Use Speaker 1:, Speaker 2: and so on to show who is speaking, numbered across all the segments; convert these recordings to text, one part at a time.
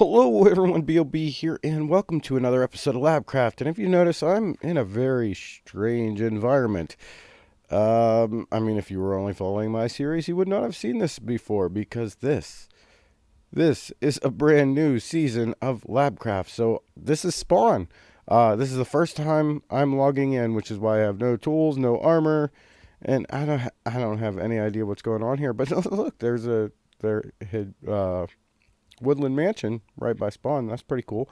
Speaker 1: Hello everyone, BOB here, and welcome to another episode of Labcraft. And if you notice, I'm in a very strange environment. If you were only following my series, you would not have seen this before, because this is a brand new season of Labcraft. So this is Spawn. This is the first time I'm logging in, which is why I have no tools, no armor, and I don't have any idea what's going on here. But look, there woodland mansion right by spawn. That's pretty cool.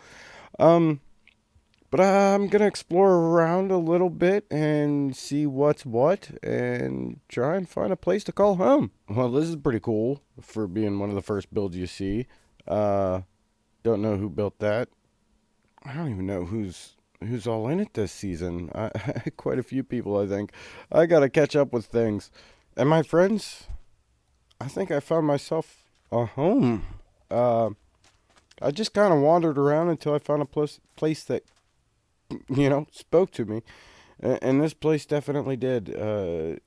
Speaker 1: Um, but I'm gonna explore around a little bit and see what's what, and try and find a place to call home. Well, this is pretty cool for being one of the first builds you see. Uh, don't know who built that. I don't even know who's all in it this season. Quite a few people, I think. I gotta catch up with things. And my friends, I think I found myself a home. Uh, I just kind of wandered around until I found a place that, spoke to me. And this place definitely did. I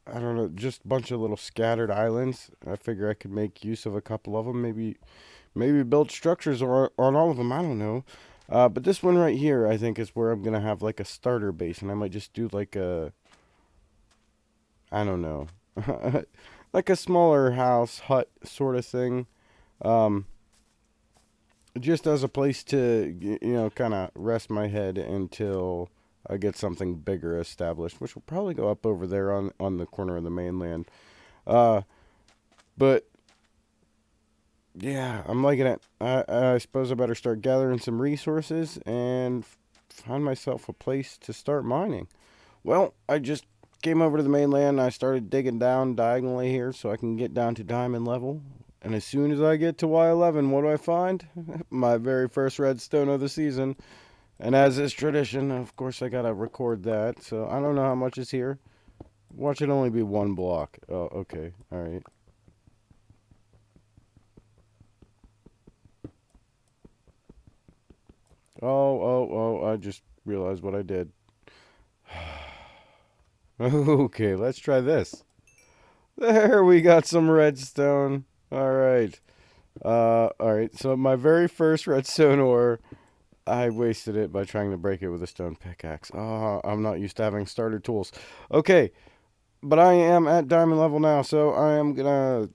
Speaker 1: don't know, just a bunch of little scattered islands. I figure I could make use of a couple of them. Maybe build structures on all of them. I don't know. But this one right here, I think, is where I'm going to have like a starter base. And I might just do like I don't know, like a smaller house, hut sort of thing. Um, just as a place to kind of rest my head until I get something bigger established, which will probably go up over there on the corner of the mainland. Uh, but yeah, I'm liking it. I suppose I better start gathering some resources and find myself a place to start mining. Well, I just came over to the mainland and I started digging down diagonally here so I can get down to diamond level. And as soon as I get to Y11, what do I find? My very first redstone of the season. And as is tradition, of course, I gotta record that. So I don't know how much is here. Watch it only be one block. Oh, okay. All right. I just realized what I did. Okay, let's try this. There, we got some redstone. All right. All right. So my very first redstone ore, I wasted it by trying to break it with a stone pickaxe. Oh, I'm not used to having starter tools. Okay, but I am at diamond level now, so I am gonna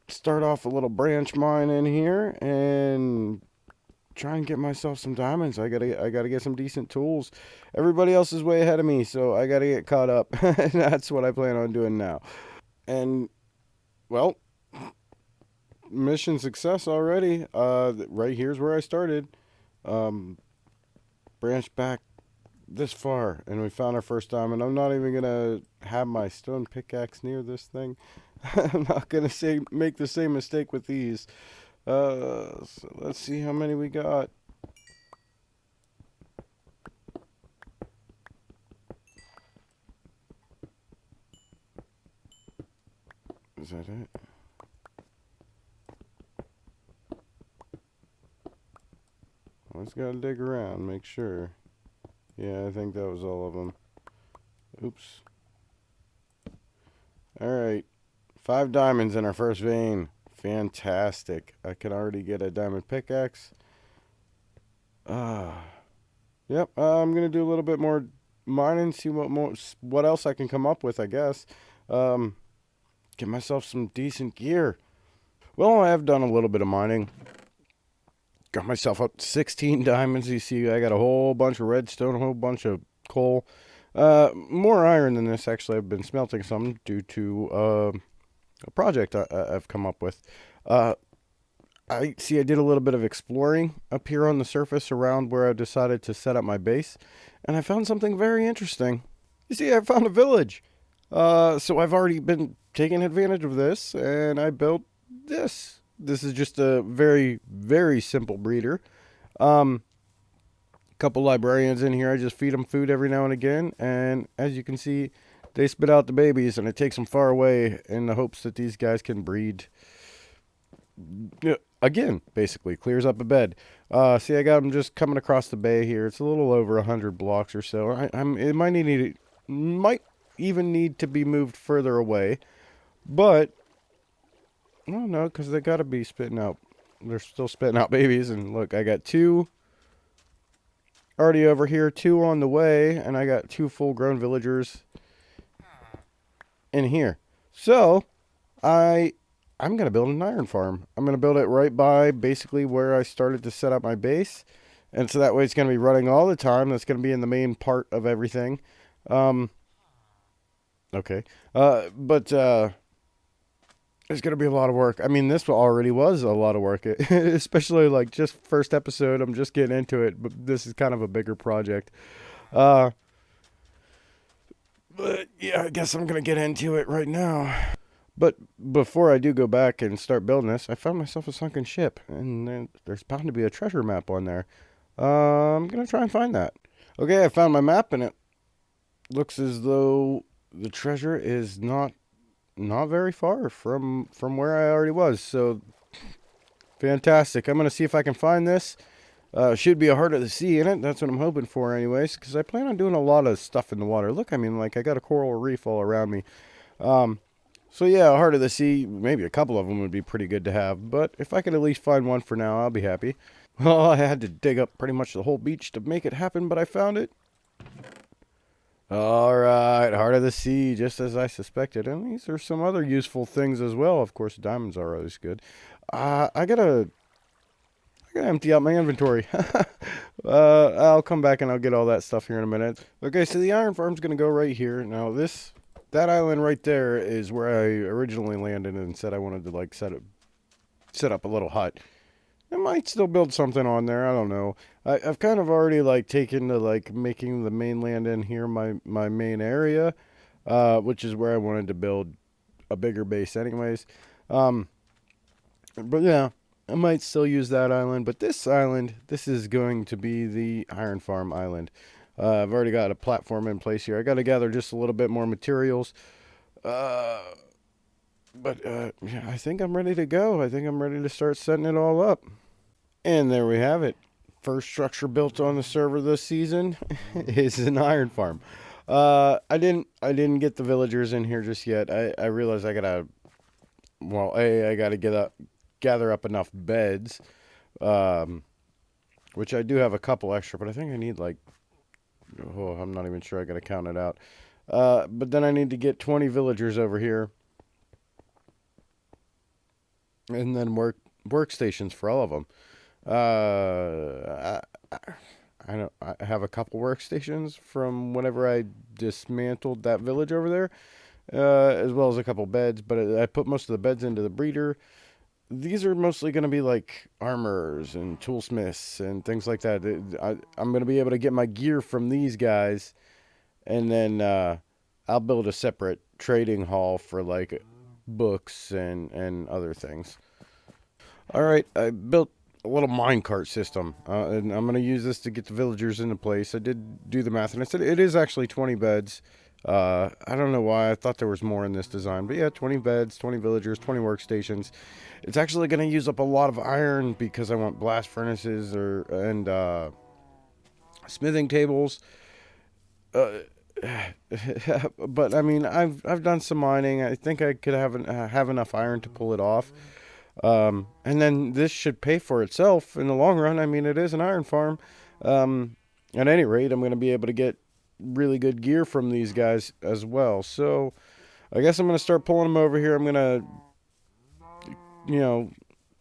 Speaker 1: start off a little branch mine in here and try and get myself some diamonds. I gotta get some decent tools. Everybody else is way ahead of me, so I gotta get caught up. That's what I plan on doing now. And well, mission success already. Right here's where I started. Um, Branch back this far, and we found our first diamond. I'm not even gonna have my stone pickaxe near this thing. I'm not gonna make the same mistake with these. So let's see how many we got. Is that it? Let's gotta dig around, make sure. Yeah, I think that was all of them. Oops. Alright. 5 diamonds in our first vein. Fantastic. I can already get a diamond pickaxe. Ah. Yep, I'm going to do a little bit more mining, see what else I can come up with, I guess. Um, get myself some decent gear. Well, I have done a little bit of mining. Got myself up to 16 diamonds. You see, I got a whole bunch of redstone, a whole bunch of coal. More iron than this, actually. I've been smelting some due to a project I've come up with. Uh, I see. I did a little bit of exploring up here on the surface around where I decided to set up my base, and I found something very interesting. You see, I found a village. So I've already been taking advantage of this, and I built this. This is just a very, very simple breeder. Um, Couple librarians in here. I just feed them food every now and again, and as you can see, they spit out the babies, and it takes them far away in the hopes that these guys can breed. Yeah, again, basically clears up a bed. See, I got them just coming across the bay here. It's a little over 100 blocks or so. It might even need to be moved further away, but I don't know because they got to be spitting out they're still spitting out babies. And look, I got 2 already over here, 2 on the way, and I got 2 full-grown villagers in here. So I'm gonna build an iron farm. I'm gonna build it right by basically where I started to set up my base, and so that way it's gonna be running all the time. That's gonna be in the main part of everything. Um, okay, but it's gonna be a lot of work. I mean, this already was a lot of work, especially like just first episode. I'm just getting into it, but this is kind of a bigger project. Uh, but yeah, I guess I'm gonna get into it right now. But before I do go back and start building this, I found myself a sunken ship, and there's bound to be a treasure map on there. I'm gonna try and find that. Okay, I found my map, and it looks as though the treasure is not very far from where I already was. So fantastic! I'm gonna see if I can find this. Should be a heart of the sea in it. That's what I'm hoping for, anyways, because I plan on doing a lot of stuff in the water. Look, I mean, like I got a coral reef all around me. So yeah, heart of the sea, maybe a couple of them would be pretty good to have, but if I could at least find one for now, I'll be happy. Well, I had to dig up pretty much the whole beach to make it happen, but I found it. Alright, heart of the sea, just as I suspected. And these are some other useful things as well. Of course, diamonds are always good. I gotta empty out my inventory. I'll come back and I'll get all that stuff here in a minute. Okay, so the iron farm's gonna go right here. Now that island right there is where I originally landed and said I wanted to like set up a little hut. I might still build something on there. I don't know. I've kind of already like taken to like making the mainland in here my main area, which is where I wanted to build a bigger base anyways. But yeah, I might still use that island. But this island, this is going to be the Iron Farm Island. I've already got a platform in place here. I got to gather just a little bit more materials. But yeah, I think I'm ready to go. I think I'm ready to start setting it all up. And there we have it. First structure built on the server this season is an iron farm. I didn't get the villagers in here just yet. I realized I gotta, I gotta gather up enough beds, which I do have a couple extra, but I think I need like, I'm not even sure. I gotta count it out. But then I need to get 20 villagers over here, and then workstations for all of them. I have a couple workstations from whenever I dismantled that village over there, as well as a couple beds, but I put most of the beds into the breeder. These are mostly going to be like armorers and toolsmiths and things like that. I'm going to be able to get my gear from these guys, and then I'll build a separate trading hall for like books and other things. All right, I built a little minecart system, and I'm going to use this to get the villagers into place. I did do the math, and I said it is actually 20 beds. I don't know why. I thought there was more in this design, but yeah, 20 beds, 20 villagers, 20 workstations. It's actually going to use up a lot of iron because I want blast furnaces and smithing tables. But I mean, I've done some mining. I think I could have enough iron to pull it off. And then this should pay for itself in the long run. I mean, it is an iron farm. At any rate, I'm going to be able to get really good gear from these guys as well. So I guess I'm going to start pulling them over here. I'm going to,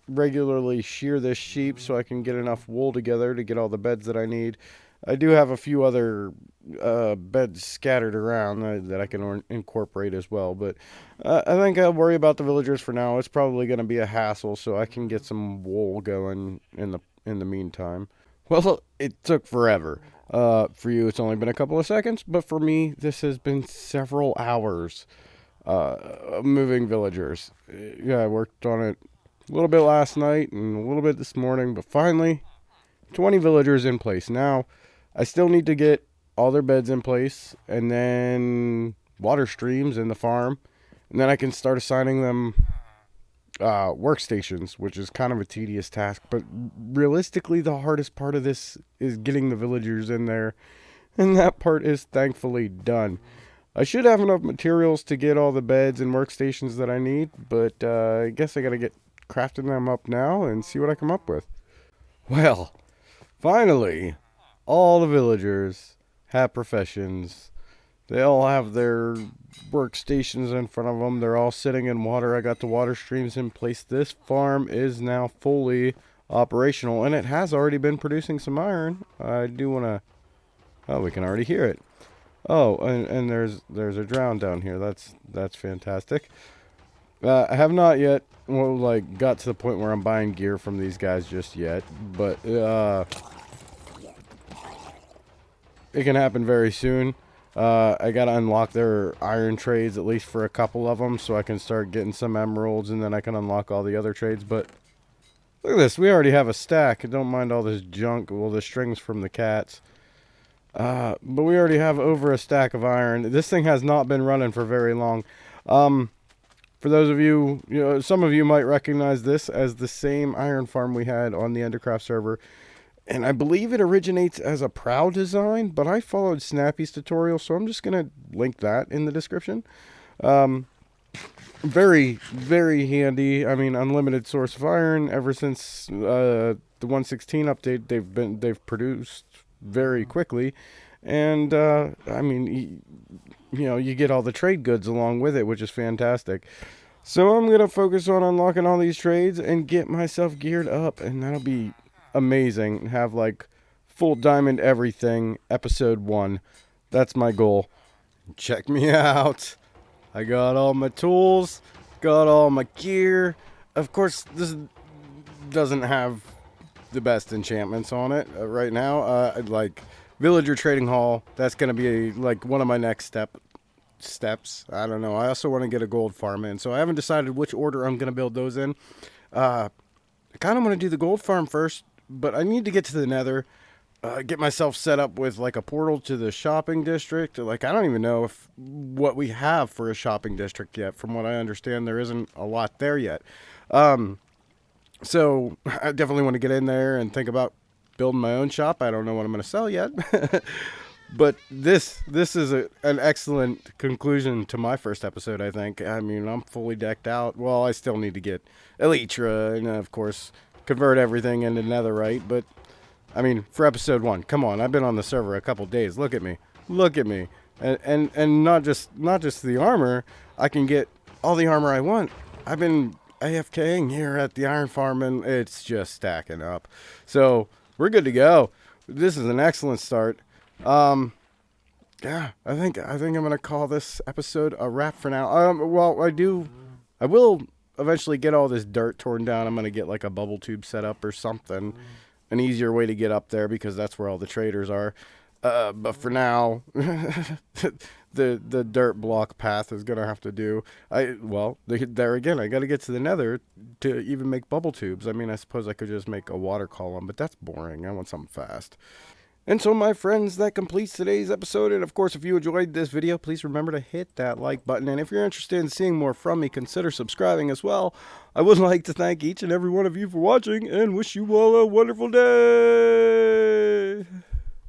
Speaker 1: regularly shear this sheep so I can get enough wool together to get all the beds that I need. I do have a few other beds scattered around that I can incorporate as well, but I think I'll worry about the villagers for now. It's probably going to be a hassle, so I can get some wool going in the meantime. Well, it took forever. For you, it's only been a couple of seconds, but for me, this has been several hours moving villagers. Yeah, I worked on it a little bit last night and a little bit this morning, but finally, 20 villagers in place. Now, I still need to get all their beds in place and then water streams in the farm. And then I can start assigning them workstations, which is kind of a tedious task. But realistically, the hardest part of this is getting the villagers in there. And that part is thankfully done. I should have enough materials to get all the beds and workstations that I need. But I guess I got to get crafting them up now and see what I come up with. Well, finally, all the villagers have professions. They all have their workstations in front of them. They're all sitting in water. I got the water streams in place. This farm is now fully operational, and it has already been producing some iron. I do want to... Oh, we can already hear it. Oh, and there's a drown down here. That's fantastic. I have not yet, got to the point where I'm buying gear from these guys just yet, but it can happen very soon. I gotta unlock their iron trades, at least for a couple of them, so I can start getting some emeralds, and then I can unlock all the other trades. But look at this, we already have a stack. Don't mind all this junk, well, the strings from the cats. But we already have over a stack of iron. This thing has not been running for very long. For those of you, some of you might recognize this as the same iron farm we had on the Endercraft server. And I believe it originates as a Prow design, but I followed Snappy's tutorial, so I'm just going to link that in the description. Very, very handy. I mean, unlimited source of iron. Ever since the 1.16 update, they've produced very quickly. And, I mean, you get all the trade goods along with it, which is fantastic. So I'm going to focus on unlocking all these trades and get myself geared up, and that'll be amazing. Have like full diamond everything, episode 1. That's my goal. Check me out. I got all my tools, got all my gear. Of course, this doesn't have the best enchantments on it right now. Like villager trading hall, that's going to be like one of my next steps. I don't know. I also want to get a gold farm in, so I haven't decided which order I'm going to build those in. I kind of want to do the gold farm first, but I need to get to the nether, get myself set up with like a portal to the shopping district. Like, I don't even know what we have for a shopping district yet. From what I understand, there isn't a lot there yet. So I definitely want to get in there and think about building my own shop. I don't know what I'm going to sell yet. But this is an excellent conclusion to my first episode, I think. I mean, I'm fully decked out. Well, I still need to get Elytra and, of course, convert everything into netherite. But, I mean, for episode 1, come on. I've been on the server a couple days. Look at me. Look at me. And not just the armor. I can get all the armor I want. I've been AFKing here at the iron farm, and it's just stacking up. So, we're good to go. This is an excellent start. Yeah, I think I'm gonna call this episode a wrap for now. Well, I will eventually get all this dirt torn down. I'm gonna get like a bubble tube set up or something, an easier way to get up there, because that's where all the traders are. But for now, the dirt block path is gonna have to do. There again, I gotta get to the nether to even make bubble tubes. I mean, I suppose I could just make a water column, but that's boring. I want something fast. And so, my friends, that completes today's episode. And of course, if you enjoyed this video, please remember to hit that like button. And if you're interested in seeing more from me, consider subscribing as well. I would like to thank each and every one of you for watching and wish you all a wonderful day.